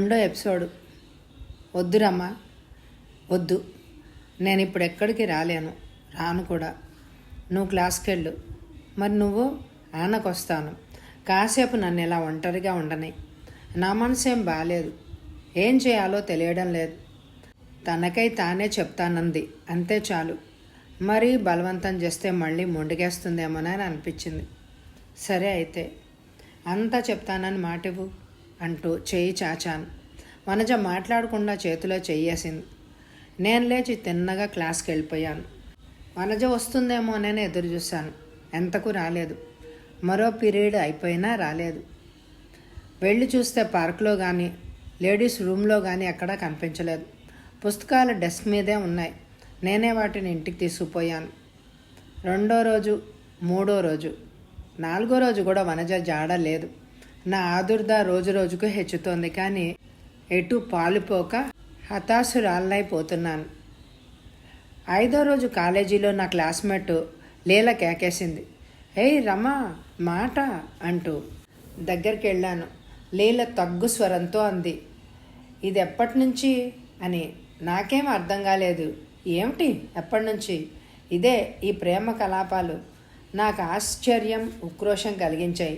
రెండో ఎపిసోడ్. వద్దురమ్మా, వద్దు, నేను ఇప్పుడు ఎక్కడికి రాను కూడా. నువ్వు క్లాస్కి వెళ్ళు, మరి నువ్వు ఆనకు వస్తాను. కాసేపు నన్ను ఇలా ఒంటరిగా ఉండని. నా మనసు ఏం బాగాలేదు, ఏం చేయాలో తెలియడం లేదు. తనకై తానే చెప్తానంది, అంతే చాలు. మరీ బలవంతం చేస్తే మళ్ళీ మొండిగేస్తుందేమోనని అనిపించింది. సరే అయితే అంతా చెప్తానని మాటివ్వు అంటూ చెయ్యి చాచాను. వనజ మాట్లాడకుండా చేతిలో చెయ్యేసింది. నేను లేచి తిన్నగా క్లాస్కి వెళ్ళిపోయాను. వనజ వస్తుందేమోనని ఎదురు చూశాను. ఎంతకు రాలేదు. మరో పీరియడ్ అయిపోయినా రాలేదు. వెళ్ళి చూస్తే పార్క్లో కానీ లేడీస్ రూమ్లో కానీ ఎక్కడా కనిపించలేదు. పుస్తకాలు డెస్క్ మీదే ఉన్నాయి. నేనే వాటిని ఇంటికి తీసుకుపోయాను. రెండో రోజు, మూడో రోజు, నాలుగో రోజు కూడా వనజ జాడ లేదు. నా ఆదుర్ద రోజు రోజుకు హెచ్చుతోంది. కానీ ఎటు పాలుపోక హతాశురాలనైపోతున్నాను. ఐదో రోజు కాలేజీలో నా క్లాస్మేట్ లీల కేకేసింది. ఏయ్ రమా, మాట అంటూ దగ్గరికి వెళ్ళాను. లీల తగ్గు స్వరంతో అంది, ఇది ఎప్పటి నుంచి అని. నాకేం అర్థం కాలేదు. ఏమిటి ఎప్పటి నుంచి? ఇదే ఈ ప్రేమ కలాపాలు. నాకు ఆశ్చర్యం, ఉక్రోషం కలిగించాయి.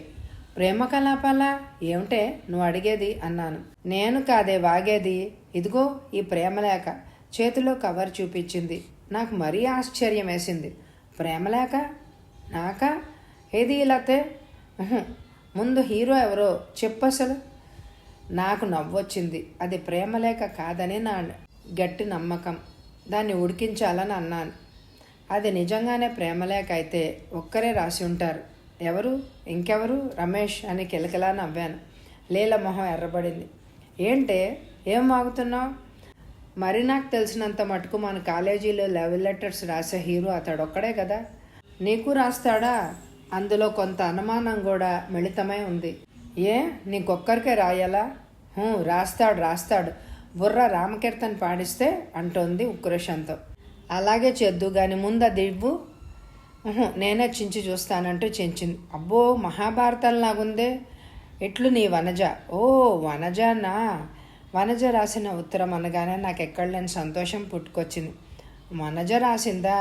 ప్రేమ కలాపాలా ఏమిటే నువ్వు అడిగేది అన్నాను. నేను కాదే వాగేది, ఇదిగో ఈ ప్రేమలేఖ. చేతిలో కవర్ చూపించింది. నాకు మరీ ఆశ్చర్యం వేసింది. ప్రేమలేఖ నాకా? ఏది ఇలాతే? ముందు హీరో ఎవరో చెప్పు అసలు. నాకు నవ్వొచ్చింది. అది ప్రేమలేఖ కాదని నా గట్టి నమ్మకం. దాన్ని ఉడికించాలని అన్నాను. అది నిజంగానే ప్రేమలేఖ అయితే ఒక్కరే రాసి ఉంటారు. ఎవరు? ఇంకెవరు? రమేష్ అని కిలకిలా నవ్వాను. లీల మొహం ఎర్రబడింది. ఏంటే, ఏం వాగుతున్నావు? మరి నాకు తెలిసినంత మటుకు మన కాలేజీలో లవ్ లెటర్స్ రాసే హీరో అతడు ఒక్కడే కదా. నీకు రాస్తాడా? అందులో కొంత అనుమానం కూడా మిళితమై ఉంది. ఏ, నీకొక్కరికే రాయాలా? రాస్తాడు. బుర్ర రామకీర్తన్ పాడిస్తే అంటోంది ఉక్రోషంతో. అలాగే చేద్దు గాని ముందు అది ఇవ్వు. నేనే చించి చూస్తానంటూ చించింది. అబ్బో, మహాభారతంలాగుందే. ఎట్లు నీ వనజ? ఓ వనజనా? వనజ రాసిన ఉత్తరం అనగానే నాకు ఎక్కడ లేని సంతోషం పుట్టుకొచ్చింది. వనజ రాసిందా?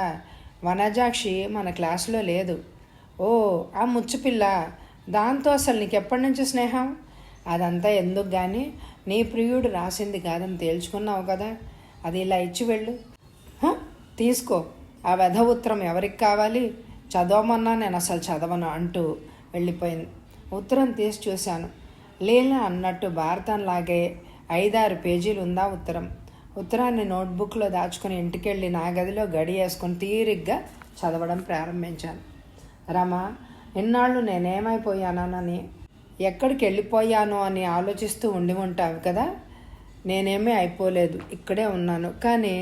వనజాక్షి మన క్లాసులో లేదు. ఓ, ఆ ముచ్చుపిల్ల. దాంతో అసలు నీకు ఎప్పటి నుంచి స్నేహం? అదంతా ఎందుకు కానీ నీ ప్రియుడు రాసింది కాదని తేల్చుకున్నావు కదా. అది ఇలా ఇచ్చి వెళ్ళు. తీసుకో. ఆ వెధ ఉత్తరం ఎవరికి కావాలి? చదవమన్నా నేను అసలు చదవను అంటూ వెళ్ళిపోయింది. ఉత్తరం తీసి చూశాను. లీల అన్నట్టు భారతంలాగే 5-6 పేజీలు ఉందా ఉత్తరం. ఉత్తరాన్ని నోట్బుక్లో దాచుకుని ఇంటికెళ్ళి నా గదిలో గడి వేసుకొని తీరిగ్గా చదవడం ప్రారంభించాను. రమా, ఇన్నాళ్ళు నేనేమైపోయానని, ఎక్కడికి వెళ్ళిపోయానో అని ఆలోచిస్తూ ఉండి ఉంటావు కదా. నేనేమీ అయిపోలేదు, ఇక్కడే ఉన్నాను. కానీ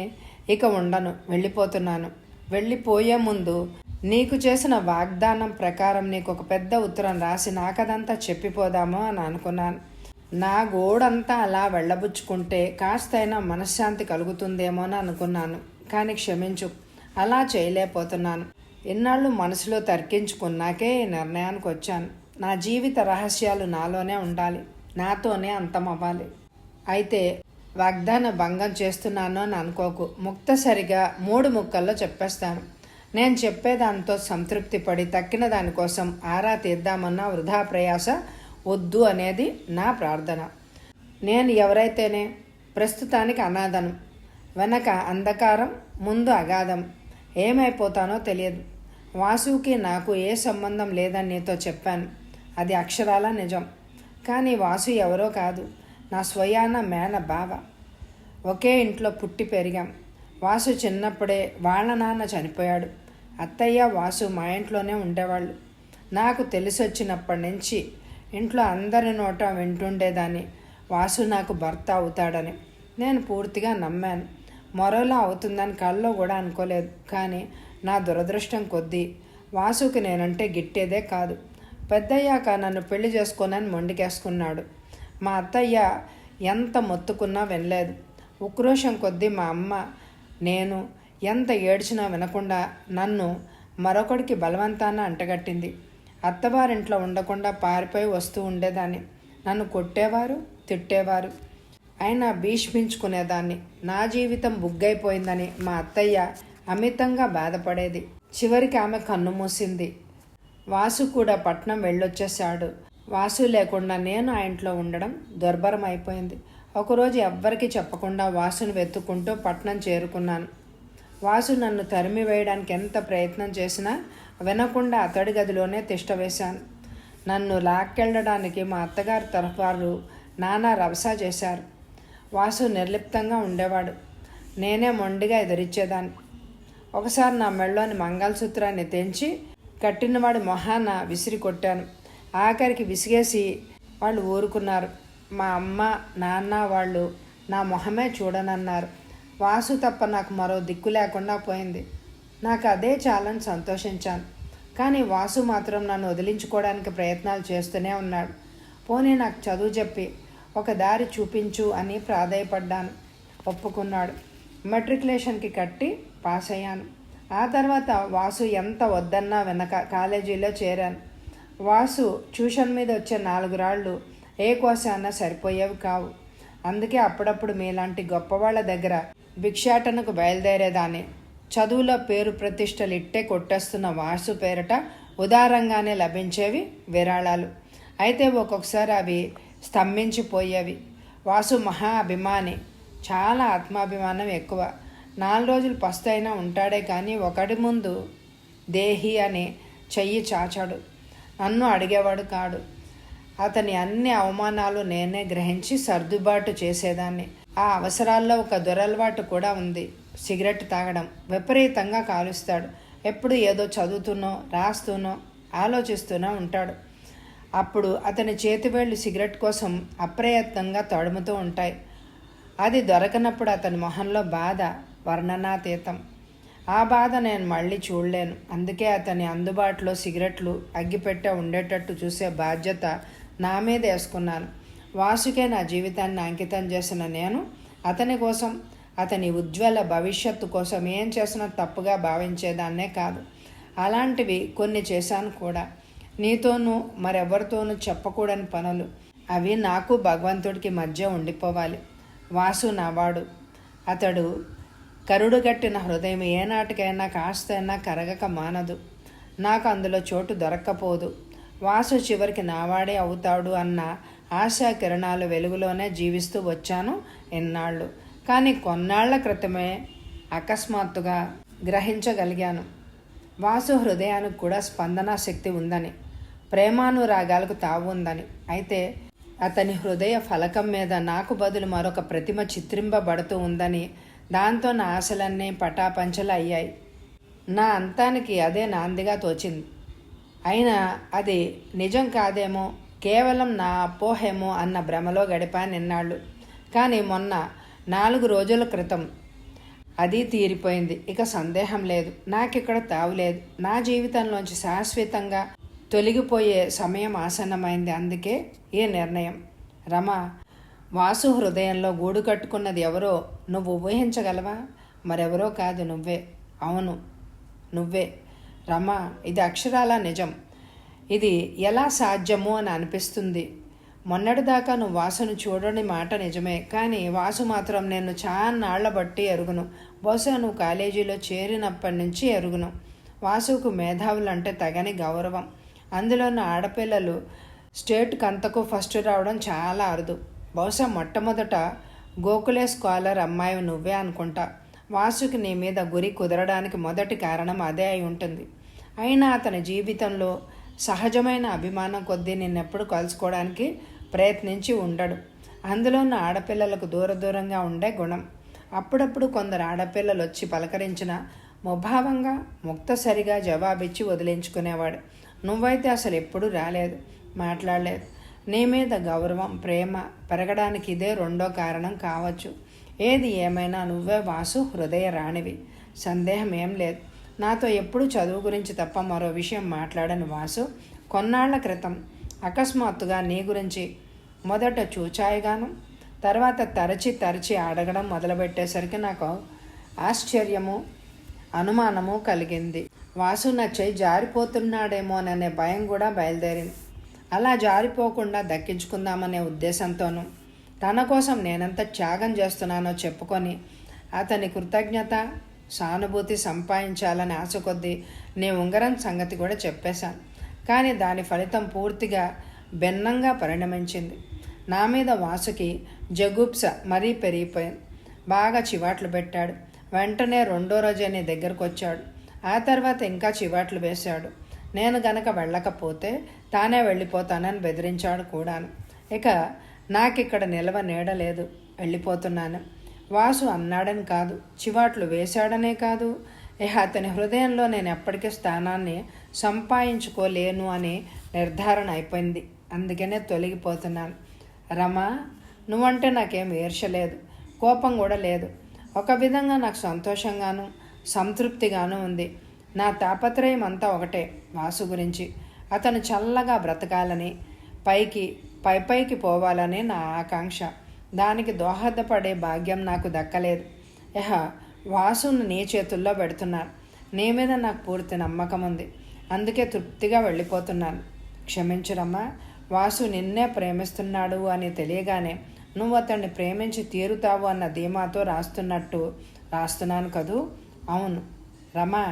ఇక ఉండను, వెళ్ళిపోతున్నాను. వెళ్ళిపోయే ముందు నీకు చేసిన వాగ్దానం ప్రకారం నీకు ఒక పెద్ద ఉత్తరం రాసి నాకదంతా చెప్పిపోదామో అని అనుకున్నాను. నా గోడంతా అలా వెళ్ళబుచ్చుకుంటే కాస్తైనా మనశ్శాంతి కలుగుతుందేమో అని అనుకున్నాను. కానీ క్షమించు, అలా చేయలేకపోతున్నాను. ఇన్నాళ్ళు మనసులో తర్కించుకున్నాకే నిర్ణయానికి వచ్చాను. నా జీవిత రహస్యాలు నాలోనే ఉండాలి, నాతోనే అంతమవ్వాలి. అయితే వాగ్దాన భంగం చేస్తున్నాను అని అనుకోకు. ముక్తసరిగా 3 ముక్కల్లో చెప్పేస్తాను. నేను చెప్పేదాంతో సంతృప్తి పడి తక్కిన దానికోసం ఆరా తీద్దామన్న వృధా ప్రయాస వద్దు అనేది నా ప్రార్థన. నేను ఎవరైతేనే ప్రస్తుతానికి అనాథను. వెనక అంధకారం, ముందు అగాధం. ఏమైపోతానో తెలియదు. వాసుకి నాకు ఏ సంబంధం లేదని నీతో చెప్పాను. అది అక్షరాల నిజం. కానీ వాసు ఎవరో కాదు, నా స్వయాన మేన బావ. ఒకే ఇంట్లో పుట్టి పెరిగాం. వాసు చిన్నప్పుడే వాళ్ళ నాన్న చనిపోయాడు. అత్తయ్య, వాసు మా ఇంట్లోనే ఉండేవాళ్ళు. నాకు తెలిసొచ్చినప్పటి నుంచి ఇంట్లో అందరి నోట వింటుండేదాన్ని వాసు నాకు భర్త అవుతాడని. నేను పూర్తిగా నమ్మాను. మరోలా అవుతుందని కల్లో కూడా అనుకోలేదు. కానీ నా దురదృష్టం కొద్దీ వాసుకి నేనంటే గిట్టేదే కాదు. పెద్దయ్యాక నన్ను పెళ్లి చేసుకోనని మొండికేసుకున్నాడు. మా అత్తయ్య ఎంత మొత్తుకున్నా వినలేదు. ఉక్రోషం కొద్దీ మా అమ్మ, నేను ఎంత ఏడ్చినా వినకుండా నన్ను మరొకడికి బలవంతాన అంటగట్టింది. అత్తవారింట్లో ఉండకుండా పారిపోయి వస్తూ ఉండేదాన్ని. నన్ను కొట్టేవారు, తిట్టేవారు. అయినా భీష్మించుకునేదాన్ని. నా జీవితం బుగ్గైపోయిందని మా అత్తయ్య అమితంగా బాధపడేది. చివరికి ఆమె కన్ను మూసింది. వాసు కూడా పట్నం వెళ్ళొచ్చేశాడు. వాసు లేకుండా నేను ఆ ఇంట్లో ఉండడం దుర్భరం అయిపోయింది. ఒకరోజు ఎవ్వరికీ చెప్పకుండా వాసును వెతుక్కుంటూ పట్నం చేరుకున్నాను. వాసు నన్ను తరిమి వేయడానికి ఎంత ప్రయత్నం చేసినా వినకుండా అతడి గదిలోనే తిష్టవేశాను. నన్ను లాక్కెళ్ళడానికి మా అత్తగారి తరఫు వారు నానా రభస చేశారు. వాసు నిర్లిప్తంగా ఉండేవాడు. నేనే మొండిగా ఎదిరిచ్చేదాన్ని. ఒకసారి నా మెళ్ళలోని మంగళసూత్రాన్ని తెంచి కట్టినవాడి మొహాన విసిరి కొట్టాను. ఆఖరికి విసిగేసి వాళ్ళు ఊరుకున్నారు. మా అమ్మ నాన్న వాళ్ళు నా మొహమే చూడనన్నారు. వాసు తప్ప నాకు మరో దిక్కు లేకుండా పోయింది. నాకు అదే చాలని సంతోషించాను. కానీ వాసు మాత్రం నన్ను వదిలించుకోవడానికి ప్రయత్నాలు చేస్తూనే ఉన్నాడు. పోనీ నాకు చదువు చెప్పి ఒక దారి చూపించు అని ప్రాధేయపడ్డాను. ఒప్పుకున్నాడు. మెట్రికులేషన్కి కట్టి పాస్ అయ్యాను. ఆ తర్వాత వాసు ఎంత వద్దన్నా వెనక కాలేజీలో చేరాను. వాసు ట్యూషన్ మీద వచ్చే 4 రాళ్ళు ఏ కోశాన సరిపోయేవి కావు. అందుకే అప్పుడప్పుడు మీలాంటి గొప్పవాళ్ల దగ్గర భిక్షాటనకు బయలుదేరేదాన్ని. చదువులో పేరు ప్రతిష్టలు ఇట్టే కొట్టేస్తున్న వాసు పేరిట ఉదారంగానే లభించేవి విరాళాలు. అయితే ఒక్కొక్కసారి అవి స్తంభించిపోయేవి. వాసు మహా అభిమాని, చాలా ఆత్మాభిమానం ఎక్కువ. 4 రోజులు పస్తైనా ఉంటాడే కానీ ఒకటి ముందు దేహి అని చెయ్యి చాచాడు. నన్ను అడిగేవాడు కాడు. అతని అన్ని అవమానాలు నేనే గ్రహించి సర్దుబాటు చేసేదాన్ని. ఆ అవసరాల్లో ఒక దురలవాటు కూడా ఉంది. సిగరెట్ తాగడం. విపరీతంగా కాలుస్తాడు. ఎప్పుడు ఏదో చదువుతూనో రాస్తూనో ఆలోచిస్తూనో ఉంటాడు. అప్పుడు అతని చేతివేళ్లు సిగరెట్ కోసం అప్రయత్నంగా తడుముతూ ఉంటాయి. అది దొరకనప్పుడు అతని మొహంలో బాధ వర్ణనాతీతం. ఆ బాధ నేను మళ్ళీ చూడలేను. అందుకే అతని అందుబాటులో సిగరెట్లు అగ్గిపెట్టె ఉండేటట్టు చూసే బాధ్యత నా మీద వేసుకున్నాను. వాసుకే నా జీవితాన్ని అంకితం చేసిన నేను అతని కోసం, అతని ఉజ్వల భవిష్యత్తు కోసం ఏం చేసినా తప్పుగా భావించేదాన్నే కాదు. అలాంటివి కొన్ని చేశాను కూడా. నీతోనూ మరెవరితోనూ చెప్పకూడని పనులు. అవి నాకు భగవంతుడికి మధ్య ఉండిపోవాలి. వాసు నావాడు. అతడు కరుడుగట్టిన హృదయం ఏనాటికైనా కాస్తైనా కరగక మానదు. నాకు అందులో చోటు దొరక్కపోదు. వాసు చివరికి నావాడే అవుతాడు అన్న ఆశా కిరణాలు వెలుగులోనే జీవిస్తూ వచ్చాను ఎన్నాళ్ళు. కానీ కొన్నాళ్ల క్రితమే అకస్మాత్తుగా గ్రహించగలిగాను వాసు హృదయానికి కూడా స్పందనా శక్తి ఉందని, ప్రేమానురాగాలకు తావు ఉందని. అయితే అతని హృదయ ఫలకం మీద నాకు బదులు మరొక ప్రతిమ చిత్రింపబడుతూ ఉందని. దాంతో నా ఆశలన్నీ పటాపంచలు అయ్యాయి. నా అంతానికి అదే నాందిగా తోచింది. అయినా అది నిజం కాదేమో, కేవలం నా అపోహేమో అన్న భ్రమలో గడిపాను ఎన్నాళ్ళు. కానీ మొన్న 4 రోజుల క్రితం అది తీరిపోయింది. ఇక సందేహం లేదు. నాకిక్కడ తావులేదు. నా జీవితంలోంచి శాశ్వతంగా తొలగిపోయే సమయం ఆసన్నమైంది. అందుకే ఈ నిర్ణయం. రమ, వాసు హృదయంలో గూడు కట్టుకున్నది ఎవరో నువ్వు ఊహించగలవా? మరెవరో కాదు, నువ్వే. అవును, నువ్వే. రమ, ఇది అక్షరాల నిజం. ఇది ఎలా సాధ్యమో అని అనిపిస్తుంది. మొన్నటిదాకా నువ్వు వాసును చూడని మాట నిజమే. కానీ వాసు మాత్రం నేను చాన్నాళ్ల బట్టి ఎరుగును. బహుశా నువ్వు కాలేజీలో చేరినప్పటి నుంచి ఎరుగును. వాసుకు మేధావులంటే తగని గౌరవం. అందులోనూ ఆడపిల్లలు స్టేట్కి అంతకు ఫస్ట్ రావడం చాలా అరుదు. బహుశా మొట్టమొదట గోకులే స్కాలర్ అమ్మాయి నువ్వే అనుకుంటా. వాసుకి నీ మీద గురి కుదరడానికి మొదటి కారణం అదే అయి ఉంటుంది. అయినా అతని జీవితంలో సహజమైన అభిమానం కొద్దీ నిన్నెప్పుడు కలుసుకోవడానికి ప్రయత్నించి ఉండడు. అందులోనూ ఆడపిల్లలకు దూరంగా ఉండే గుణం. అప్పుడప్పుడు కొందరు ఆడపిల్లలు వచ్చి పలకరించిన ముభావంగా ముక్తసరిగా జవాబిచ్చి వదిలించుకునేవాడు. నువ్వైతే అసలు ఎప్పుడూ రాలేదు, మాట్లాడలేదు. నీ మీద గౌరవం, ప్రేమ పెరగడానికి ఇదే రెండో కారణం కావచ్చు. ఏది ఏమైనా నువ్వే వాసు హృదయ రాణివి, సందేహం ఏం లేదు. నాతో ఎప్పుడూ చదువు గురించి తప్ప మరో విషయం మాట్లాడని వాసు కొన్నాళ్ల క్రితం అకస్మాత్తుగా నీ గురించి మొదట చూచాయిగాను, తర్వాత తరచి అడగడం మొదలుపెట్టేసరికి నాకు ఆశ్చర్యము, అనుమానము కలిగింది. వాసు నా చెయ్యి జారిపోతున్నాడేమోననే భయం కూడా బయలుదేరింది. అలా జారిపోకుండా దక్కించుకుందామనే ఉద్దేశంతోనూ తన కోసం నేనెంత త్యాగం చేస్తున్నానో చెప్పుకొని అతని కృతజ్ఞత సానుభూతి సంపాదించాలని ఆశ కొద్దీ నీ ఉంగరం సంగతి కూడా చెప్పేశాను. కానీ దాని ఫలితం పూర్తిగా భిన్నంగా పరిణమించింది. నా మీద వాసుకి జగుప్స మరీ పెరిగిపోయింది. బాగా చివాట్లు పెట్టాడు. వెంటనే రెండో రోజే నీ దగ్గరకు వచ్చాడు. ఆ తర్వాత ఇంకా చివాట్లు వేశాడు. నేను గనక వెళ్ళకపోతే తానే వెళ్ళిపోతానని బెదిరించాడు కూడాను. ఇక నాకిక్కడ నిలవ నీడలేదు, వెళ్ళిపోతున్నాను. వాసు అన్నాడని కాదు, చివాట్లు వేశాడనే కాదు, అతని హృదయంలో నేను ఎప్పటికీ స్థానాన్ని సంపాదించుకోలేను అని నిర్ధారణ అయిపోయింది. అందుకనే తొలగిపోతున్నాను. రమా, నువ్వంటే నాకేం ఈర్ష్య కోపం కూడా లేదు. ఒక విధంగా నాకు సంతోషంగాను సంతృప్తిగాను ఉంది. నా తాపత్రయం అంతా ఒకటే, వాసు గురించి. అతను చల్లగా బ్రతకాలని, పైకి పోవాలని నా ఆకాంక్ష. దానికి దోహదపడే భాగ్యం నాకు దక్కలేదు. వాసును నీ చేతుల్లో పెడుతున్నాను. నీ మీద నాకు పూర్తి నమ్మకం ఉంది. అందుకే తృప్తిగా వెళ్ళిపోతున్నాను. క్షమించురమ్మా, వాసు నిన్నే ప్రేమిస్తున్నాడు అని తెలియగానే నువ్వు అతన్ని ప్రేమించి తీరుతావు అన్న ధీమాతో రాస్తున్నాను కదూ. అవును రమా,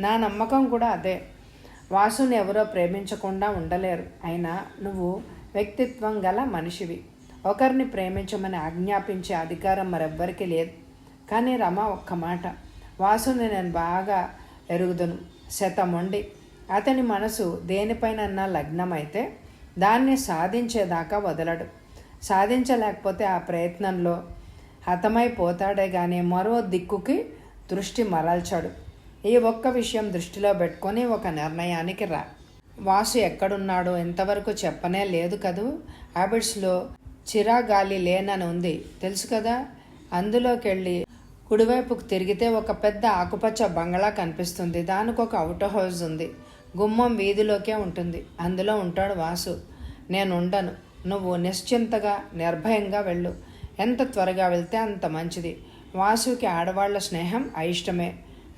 నా నమ్మకం కూడా అదే. వాసుని ఎవరో ప్రేమించకుండా ఉండలేరు. అయినా నువ్వు వ్యక్తిత్వం గల మనిషివి. ఒకరిని ప్రేమించమని ఆజ్ఞాపించే అధికారం మరెవ్వరికీ లేదు. కానీ రమ, ఒక్క మాట, వాసుని నేను బాగా ఎరుగుదును. శతమొండి అతని మనసు దేనిపైనన్నా లగ్నమైతే దాన్ని సాధించేదాకా వదలడు. సాధించలేకపోతే ఆ ప్రయత్నంలో హతమైపోతాడే కానీ మరో దిక్కుకి దృష్టి మరల్చాడు. ఈ ఒక్క విషయం దృష్టిలో పెట్టుకొని ఒక నిర్ణయానికి రా. వాసు ఎక్కడున్నాడో ఇంతవరకు చెప్పనే లేదు కదూ. హ్యాబిట్స్లో చిరాగాలి లేనని ఉంది, తెలుసు కదా. అందులోకి వెళ్ళి కుడివైపుకు తిరిగితే ఒక పెద్ద ఆకుపచ్చ బంగళా కనిపిస్తుంది. దానికి ఒక అవుట్ హౌస్ ఉంది. గుమ్మం వీధిలోకే ఉంటుంది. అందులో ఉంటాడు వాసు. నేను ఉండను. నువ్వు నిశ్చింతగా నిర్భయంగా వెళ్ళు. ఎంత త్వరగా వెళ్తే అంత మంచిది. వాసుకి ఆడవాళ్ల స్నేహం అయిష్టమే.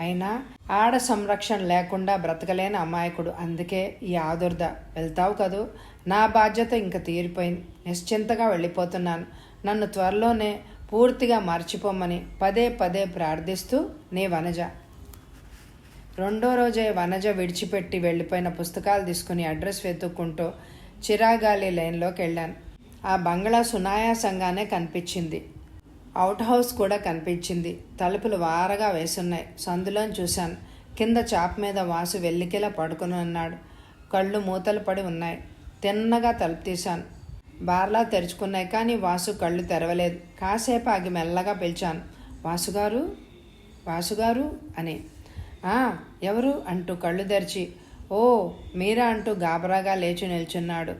అయినా ఆడ సంరక్షణ లేకుండా బ్రతకలేని అమాయకుడు. అందుకే ఈ ఆదుర్ద. వెళ్తావు కదూ. నా బాధ్యత ఇంక తీరిపోయింది. నిశ్చింతగా వెళ్ళిపోతున్నాను. నన్ను త్వరలోనే పూర్తిగా మర్చిపోమని పదే పదే ప్రార్థిస్తూ నీ వనజ. రెండో రోజే వనజ విడిచిపెట్టి వెళ్ళిపోయిన పుస్తకాలు తీసుకుని అడ్రస్ వెతుక్కుంటూ చిరాగాలి లైన్లోకి వెళ్ళాను. ఆ బంగ్లా సునాయాసంగానే కనిపించింది. అవుట్ హౌస్ కూడా కనిపించింది. తలుపులు వారగా వేసున్నాయి. సందులోని చూశాను. కింద చాప్ మీద వాసు వెల్లికిలా పడుకుని ఉన్నాడు. కళ్ళు మూతలు పడి ఉన్నాయి. తిన్నగా తలుపు తీశాను. బార్లా తెరుచుకున్నాయి, కానీ వాసు కళ్ళు తెరవలేదు. కాసేపు ఆగి మెల్లగా పిలిచాను, వాసుగారు, వాసుగారు అని. ఎవరు అంటూ కళ్ళు తెరిచి, ఓ మీరా అంటూ గాబరాగా లేచి నిల్చున్నాడు.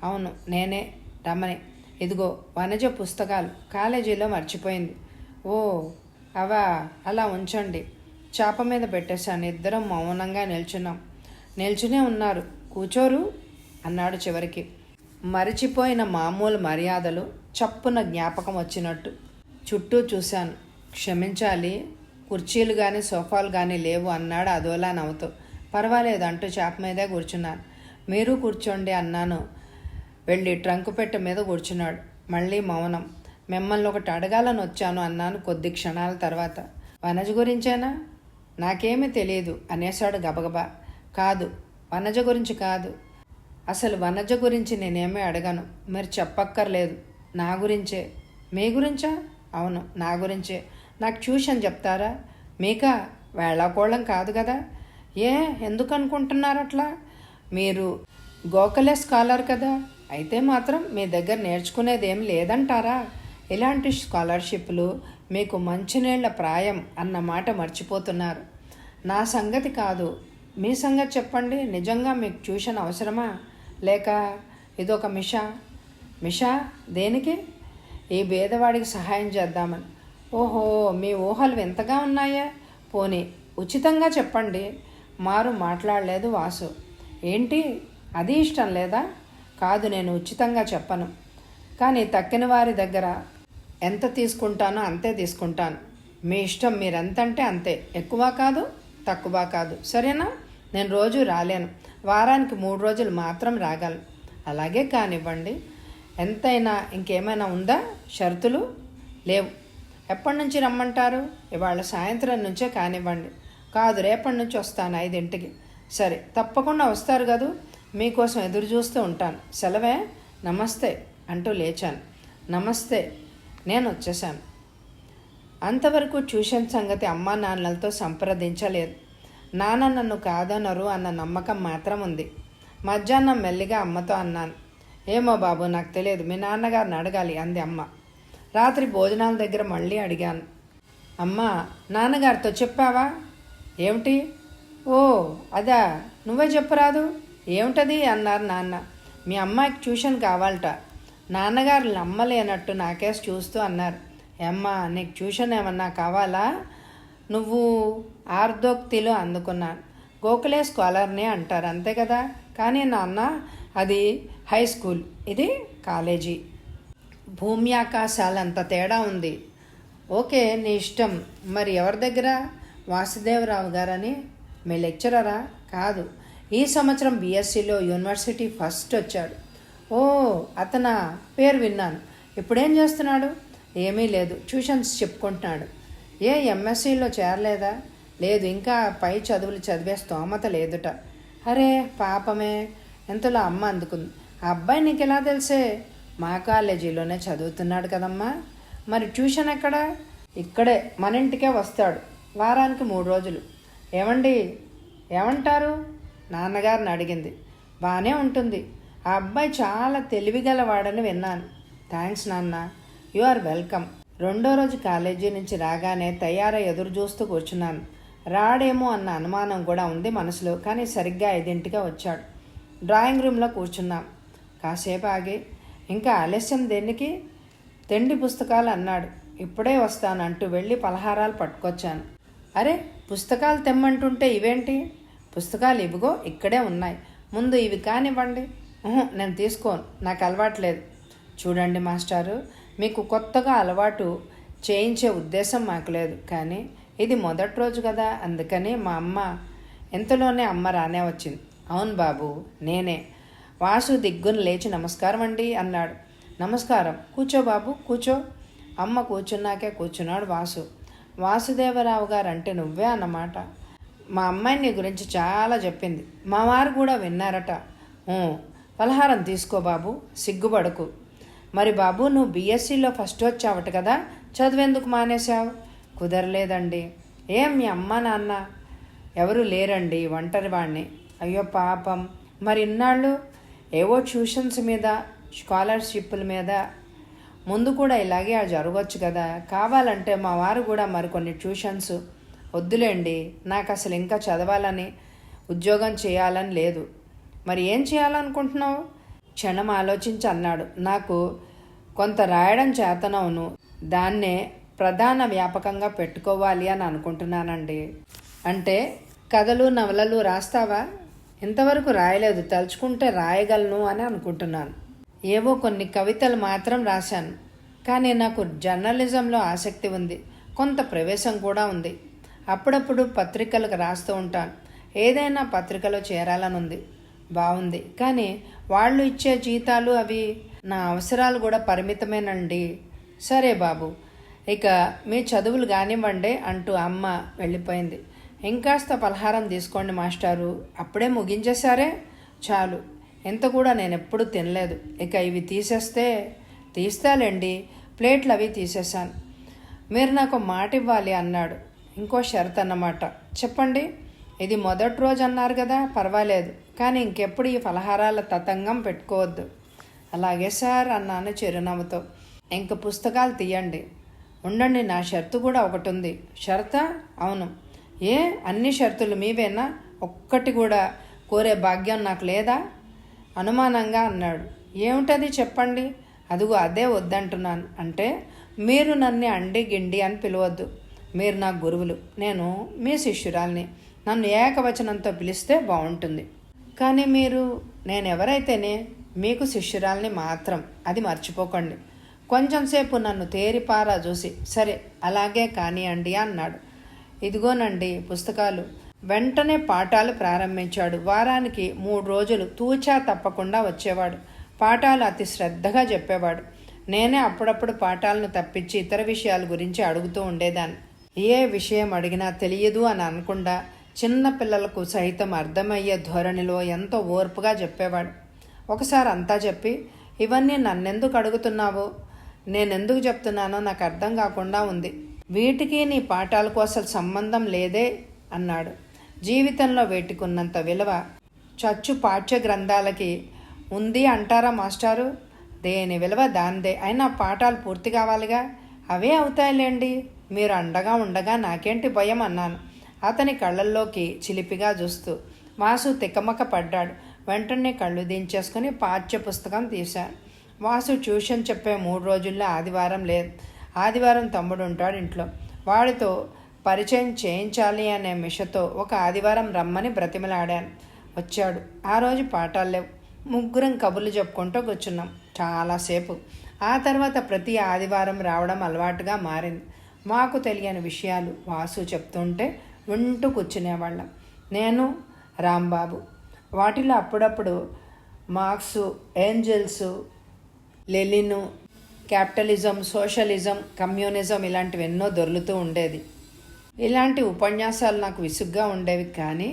అవును నేనే, రమణి. ఇదిగో వనజ పుస్తకాలు కాలేజీలో మర్చిపోయింది. ఓ అవా, అలా ఉంచండి. చాప మీద పెట్టేశాను. ఇద్దరం మౌనంగా నిల్చునే ఉన్నారు. కూచోరు అన్నాడు చివరికి. మరిచిపోయిన మామూలు మర్యాదలు చప్పున జ్ఞాపకం వచ్చినట్టు చుట్టూ చూశాను. క్షమించాలి, కుర్చీలు కానీ సోఫాలు కానీ లేవు అన్నాడు అదోలా నవ్వుతూ. పర్వాలేదు అంటూ చాప మీదే కూర్చున్నాను. మీరు కూర్చోండి అన్నాను. వెళ్ళి ట్రంకు పెట్టె మీద కూర్చున్నాడు. మళ్ళీ మౌనం. మిమ్మల్ని ఒకటి అడగాలని వచ్చాను అన్నాను కొద్ది క్షణాల తర్వాత. వనజ గురించేనా? నాకేమీ తెలియదు అనేశాడు గబగబా. కాదు, వనజ గురించి కాదు. అసలు వనజ గురించి నేనేమీ అడగను. మీరు చెప్పక్కర్లేదు. నా గురించే. మీ గురించా? అవును, నా గురించే. నాకు ట్యూషన్ చెప్తారా? మీకా? వేళాకోళం కాదు కదా. ఎందుకు అనుకుంటున్నారు అట్లా? మీరు గోఖలే స్కాలర్ కదా. అయితే మాత్రం మీ దగ్గర నేర్చుకునేది ఏం లేదంటారా? ఇలాంటి స్కాలర్షిప్లు మీకు మంచినీళ్ల ప్రాయం అన్న మాట మర్చిపోతున్నారు. నా సంగతి కాదు, మీ సంగతి చెప్పండి. నిజంగా మీకు ట్యూషన్ అవసరమా, లేక ఇదొక మిషా దేనికి? ఈ పేదవాడికి సహాయం చేద్దామని. ఓహో, మీ ఊహలు వింతగా ఉన్నాయా? పోనీ ఉచితంగా చెప్పండి. మారు మాట్లాడలేదు వాసు. ఏంటి, అది ఇష్టం లేదా? కాదు, నేను ఉచితంగా చెప్పను. కానీ తక్కిన వారి దగ్గర ఎంత తీసుకుంటానో అంతే తీసుకుంటాను. మీ ఇష్టం, మీరెంతంటే అంతే. ఎక్కువ కాదు, తక్కువ కాదు. సరేనా? నేను రోజు రాలేను. వారానికి 3 రోజులు మాత్రం రాగలను. అలాగే కానివ్వండి. ఎంతైనా ఇంకేమైనా ఉందా షరతులు? లేవు. ఎప్పటి నుంచి రమ్మంటారు? ఇవాళ సాయంత్రం నుంచే కానివ్వండి. కాదు, రేపటి నుంచి వస్తాను 5ంటికి. సరే, తప్పకుండా వస్తారు కదూ. మీకోసం ఎదురు చూస్తూ ఉంటాను. సెలవే. నమస్తే అంటూ లేచాను. నమస్తే, నేను వచ్చేసాను. అంతవరకు ట్యూషన్ సంగతి అమ్మా నాన్నలతో సంప్రదించలేదు. నాన్న నన్ను కాదనరు అన్న నమ్మకం మాత్రం ఉంది. మధ్యాహ్నం మెల్లిగా అమ్మతో అన్నాను. ఏమో బాబు, నాకు తెలియదు, మీ నాన్నగారిని అడగాలి అంది అమ్మ. రాత్రి భోజనాల దగ్గర మళ్ళీ అడిగాను. అమ్మా, నాన్నగారితో చెప్పావా? ఏమిటి? ఓ అదా, నువ్వే చెప్పరాదు. ఏమిటది అన్నారు నాన్న. మీ అమ్మాయికి ట్యూషన్ కావాలట. నాన్నగారు నమ్మలేనట్టు నాకేసి చూస్తూ అన్నారు. అమ్మా, నీకు ట్యూషన్ ఏమన్నా కావాలా? నువ్వు ఆర్ధోక్తిలో అందుకున్నాను. గోఖలే స్కాలర్ని అంటారు, అంతే కదా. కానీ నాన్న, అది హై స్కూల్, ఇది కాలేజీ. భూమి ఆకాశాలంత తేడా ఉంది. ఓకే, నీ ఇష్టం. మరి ఎవరి దగ్గర? వాసుదేవరావు గారని. మీ లెక్చరరా? కాదు, ఈ సంవత్సరం బీఎస్సీలో యూనివర్సిటీ ఫస్ట్ వచ్చాడు. ఓ, అతనా? పేరు విన్నాను. ఇప్పుడేం చేస్తున్నాడు? ఏమీ లేదు, ట్యూషన్స్ చెప్పుకుంటున్నాడు. ఏ ఎంఎస్సీలో చేరలేదా? లేదు, ఇంకా పై చదువులు చదివే స్తోమత లేదుట. అరే పాపమే. ఎంతలో అమ్మ అందుకుంది. ఆ అబ్బాయి నీకు ఎలా తెలిసే? మా కాలేజీలోనే చదువుతున్నాడు కదమ్మా. మరి ట్యూషన్ ఎక్కడా? ఇక్కడే, మన ఇంటికే వస్తాడు. వారానికి 3 రోజులు. ఏమండి, ఏమంటారు? నాన్నగారిని అడిగింది. బాగానే ఉంటుంది. ఆ అబ్బాయి చాలా తెలివిగలవాడని విన్నాను. థ్యాంక్స్ నాన్న, యు ఆర్ వెల్కమ్. 2వ రోజు కాలేజీ నుంచి రాగానే తయారై ఎదురు చూస్తూ కూర్చున్నాను. రాడేమో అన్న అనుమానం కూడా ఉంది మనసులో. కానీ సరిగ్గా 5ంటిగా వచ్చాడు. డ్రాయింగ్ రూమ్లో కూర్చున్నాం. కాసేపు ఆగి, ఇంకా ఆలస్యం దేనికి? తిండి పుస్తకాలు అన్నాడు. ఇప్పుడే వస్తానంటూ వెళ్ళి పలహారాలు పట్టుకొచ్చాను. అరే, పుస్తకాలు తెమ్మంటుంటే ఇవేంటి? పుస్తకాలు ఇవిగో ఇక్కడే ఉన్నాయి, ముందు ఇవి కానివ్వండి. నేను తీసుకోను, నాకు అలవాట్లేదు. చూడండి మాస్టారు, మీకు కొత్తగా అలవాటు చేయించే ఉద్దేశం మాకు లేదు. కానీ ఇది మొదటి రోజు కదా, అందుకని మా అమ్మ. ఎంతలోనే అమ్మ రానే వచ్చింది. అవును బాబు, నేనే. వాసు దిగ్గున లేచి నమస్కారం అండి అన్నాడు. నమస్కారం. కూర్చో బాబు, కూర్చో. అమ్మ కూర్చున్నాకే కూర్చున్నాడు వాసు. వాసుదేవరావు గారు అంటే నువ్వే అన్నమాట. మా అమ్మాయి నీ గురించి చాలా చెప్పింది. మా వారు కూడా విన్నారట. పలహారం తీసుకో బాబు, సిగ్గుపడకు. మరి బాబు, నువ్వు బీఎస్సీలో ఫస్ట్ వచ్చావట కదా, చదువెందుకు మానేశావు? కుదరలేదండి. ఏం మీ అమ్మ నాన్న? ఎవరు లేరండి, ఒంటరి వాడిని. అయ్యో పాపం. మరి ఇన్నాళ్ళు ఏవో ట్యూషన్స్ మీద, స్కాలర్షిప్ల మీద. ముందు కూడా ఇలాగే జరగవచ్చు కదా. కావాలంటే మా వారు కూడా మరికొన్ని ట్యూషన్స్. వద్దులేండి, నాకు అసలు ఇంకా చదవాలని, ఉద్యోగం చేయాలని లేదు. మరి ఏం చేయాలనుకుంటున్నావు? క్షణం ఆలోచించి అన్నాడు. నాకు కొంత రాయడం చేతనవును, దాన్నే ప్రధాన వ్యాపకంగా పెట్టుకోవాలి అని అనుకుంటున్నానండి. అంటే కథలు నవలలు రాస్తావా? ఇంతవరకు రాయలేదు, తలుచుకుంటే రాయగలను అని అనుకుంటున్నాను. ఏవో కొన్ని కవితలు మాత్రం రాశాను. కానీ నాకు జర్నలిజంలో ఆసక్తి ఉంది, కొంత ప్రవేశం కూడా ఉంది. అప్పుడప్పుడు పత్రికలకు రాస్తూ ఉంటాను. ఏదైనా పత్రికలో చేరాలని ఉంది. బాగుంది, కానీ వాళ్ళు ఇచ్చే జీతాలు అవి నా అవసరాలు కూడా పరిమితమేనండి. సరే బాబు, ఇక మీ చదువులు కానివ్వండి అంటూ అమ్మ వెళ్ళిపోయింది. ఇంకాస్త పలహారం తీసుకోండి మాస్టారు, అప్పుడే ముగించేశారే? చాలు, ఎంత కూడా నేను ఎప్పుడు తినలేదు. ఇక ఇవి తీస్తాలేండి. ప్లేట్లు అవి తీసేశాను. మీరు నాకు మాట ఇవ్వాలి అన్నాడు. ఇంకో షరత్ అన్నమాట. చెప్పండి. ఇది మొదటి రోజు అన్నారు కదా, పర్వాలేదు, కానీ ఇంకెప్పుడు ఈ ఫలహారాల తతంగం పెట్టుకోవద్దు. అలాగే సార్ అన్నాను చిరునవ్వుతో. ఇంక పుస్తకాలు తీయండి. ఉండండి, నా షరతు కూడా ఒకటి ఉంది. షరతా? అవును. ఏ, అన్ని షరతులు మీవేనా? ఒక్కటి కూడా కోరే భాగ్యం నాకు లేదా? అనుమానంగా అన్నాడు. ఏమిటది చెప్పండి. అదిగో అదే వద్దంటున్నాను. అంటే మీరు నన్ను అండి గిండి అని పిలవద్దు. మీరు నా గురువులు, నేను మీ శిష్యురాల్ని. నన్ను ఏకవచనంతో పిలిస్తే బాగుంటుంది. కానీ నేనెవరైతేనే మీకు శిష్యురాల్ని మాత్రం, అది మర్చిపోకండి. కొంచెంసేపు నన్ను తేరిపారా చూసి, సరే అలాగే కానివ్వండి అన్నాడు. ఇదిగోనండి పుస్తకాలు. వెంటనే పాఠాలు ప్రారంభించాడు. వారానికి 3 రోజులు తూచా తప్పకుండా వచ్చేవాడు. పాఠాలు అతి శ్రద్ధగా చెప్పేవాడు. నేనే అప్పుడప్పుడు పాఠాలను తప్పించి ఇతర విషయాల గురించి అడుగుతూ ఉండేదాన్ని. ఏ విషయం అడిగినా తెలియదు అని అనకుండా చిన్న పిల్లలకు సైతం అర్థమయ్యే ధోరణిలో ఎంతో ఓర్పుగా చెప్పేవాడు. ఒకసారి అంతా చెప్పి, ఇవన్నీ నన్నెందుకు అడుగుతున్నావో, నేనెందుకు చెప్తున్నానో నాకు అర్థం కాకుండా ఉంది. వీటికి నీ పాఠాలకు అసలు సంబంధం లేదే అన్నాడు. జీవితంలో వీటికున్నంత విలువ చచ్చు పాఠ్య గ్రంథాలకి ఉంది అంటారా మాస్టారు? దేని విలువ దాందే. అయినా పాఠాలు పూర్తి కావాలిగా. అవే అవుతాయిలేండి, మీరు అండగా ఉండగా నాకేంటి భయం అన్నాను అతని కళ్ళల్లోకి చిలిపిగా చూస్తూ. వాసు తికమక పడ్డాడు. వెంటనే కళ్ళు దించేసుకుని పాఠ్య పుస్తకం తీశాను. వాసు ట్యూషన్ చెప్పే 3 రోజుల్లో ఆదివారం లేదు. ఆదివారం తమ్ముడు ఉంటాడు ఇంట్లో. వాడితో పరిచయం చేయించాలి అనే మిషతో ఒక ఆదివారం రమ్మని బ్రతిమలాడాను. వచ్చాడు. ఆ రోజు పాఠాలు లేవు. ముగ్గురం కబుర్లు చెప్పుకుంటూ కూర్చున్నాం చాలాసేపు. ఆ తర్వాత ప్రతి ఆదివారం రావడం అలవాటుగా మారింది. మాకు తెలియని విషయాలు వాసు చెప్తుంటే వింటూ కూర్చునేవాళ్ళం, నేను, రాంబాబు. వాటిలో అప్పుడప్పుడు Marx, Engels, Lenin, capitalism, socialism, communism ఇలాంటివి ఎన్నో దొర్లుతూ ఉండేది. ఇలాంటి ఉపన్యాసాలు నాకు విసుగ్గా ఉండేవి. కానీ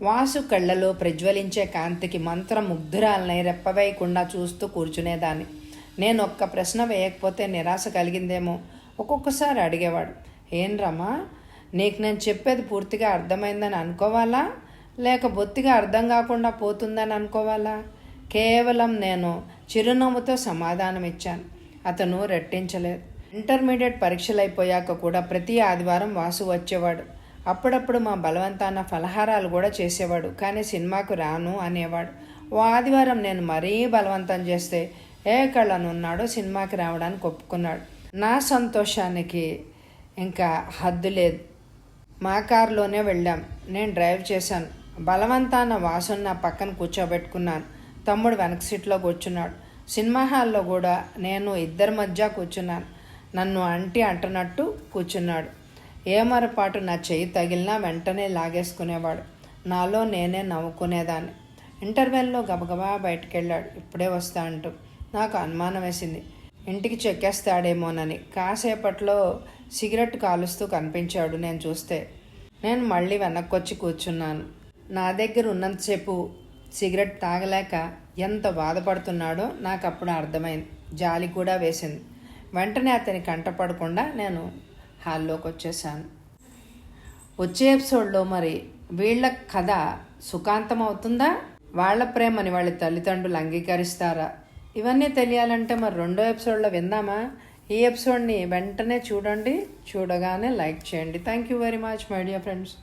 వాసు కళ్ళలో ప్రజ్వలించే కాంతికి మంత్రముగ్ధురాలనై రెప్పవేయకుండా చూస్తూ కూర్చునేదాన్ని. నేను ఒక్క ప్రశ్న వేయకపోతే నిరాశ కలిగిందేమో ఒక్కొక్కసారి అడిగేవాడు. ఏం రమా, నీకు నేను చెప్పేది పూర్తిగా అర్థమైందని అనుకోవాలా, లేక బొత్తిగా అర్థం కాకుండా పోతుందని అనుకోవాలా? కేవలం నేను చిరునవ్వుతో సమాధానం ఇచ్చాను. అతను రెట్టించలేదు. ఇంటర్మీడియట్ పరీక్షలు అయిపోయాక కూడా ప్రతి ఆదివారం వాసు వచ్చేవాడు. అప్పుడప్పుడు మా బలవంతాన ఫలహారాలు కూడా చేసేవాడు. కానీ సినిమాకు రాను అనేవాడు. ఓ ఆదివారం నేను మరీ బలవంతం చేస్తే ఏ కళ్ళనున్నాడో సినిమాకి రావడానికి ఒప్పుకున్నాడు. నా సంతోషానికి ఇంకా హద్దు లేదు. మా కారులోనే వెళ్ళాం. నేను డ్రైవ్ చేశాను. బలవంతాన వాసుని నా పక్కన కూర్చోబెట్టుకున్నాను. తమ్ముడు వెనక సీట్లో కూర్చున్నాడు. సినిమా హాల్లో కూడా నేను ఇద్దరి మధ్య కూర్చున్నాను. నన్ను అంటున్నట్టు కూర్చున్నాడు. ఏమరపాటు నా చెయ్యి తగిలినా వెంటనే లాగేసుకునేవాడు. నాలో నేనే నవ్వుకునేదాన్ని. ఇంటర్వెల్లో గబగబా బయటకెళ్ళాడు. ఇప్పుడే వస్తా అంటూ. నాకు అనుమానం వేసింది, ఇంటికి చెక్కేస్తాడేమోనని. కాసేపట్లో సిగరెట్ కాలుస్తూ కనిపించాడు. నేను చూస్తే నేను మళ్ళీ వెనక్కొచ్చి కూర్చున్నాను. నా దగ్గర ఉన్నంతసేపు సిగరెట్ తాగలేక ఎంత బాధపడుతున్నాడో నాకు అప్పుడు అర్థమైంది. జాలి కూడా వేసింది. వెంటనే అతని కంటపడకుండా నేను హాల్లోకి వచ్చేసాను. వచ్చే ఎపిసోడ్లో మరి వీళ్ళ కథ సుఖాంతం అవుతుందా? వాళ్ళ ప్రేమని వాళ్ళ తల్లిదండ్రులు అంగీకరిస్తారా? ఇవన్నీ తెలియాలంటే మరి 2వ ఎపిసోడ్లో విందామా? ఈ ఎపిసోడ్ని వెంటనే చూడండి. చూడగానే లైక్ చేయండి. Thank you very much my dear friends.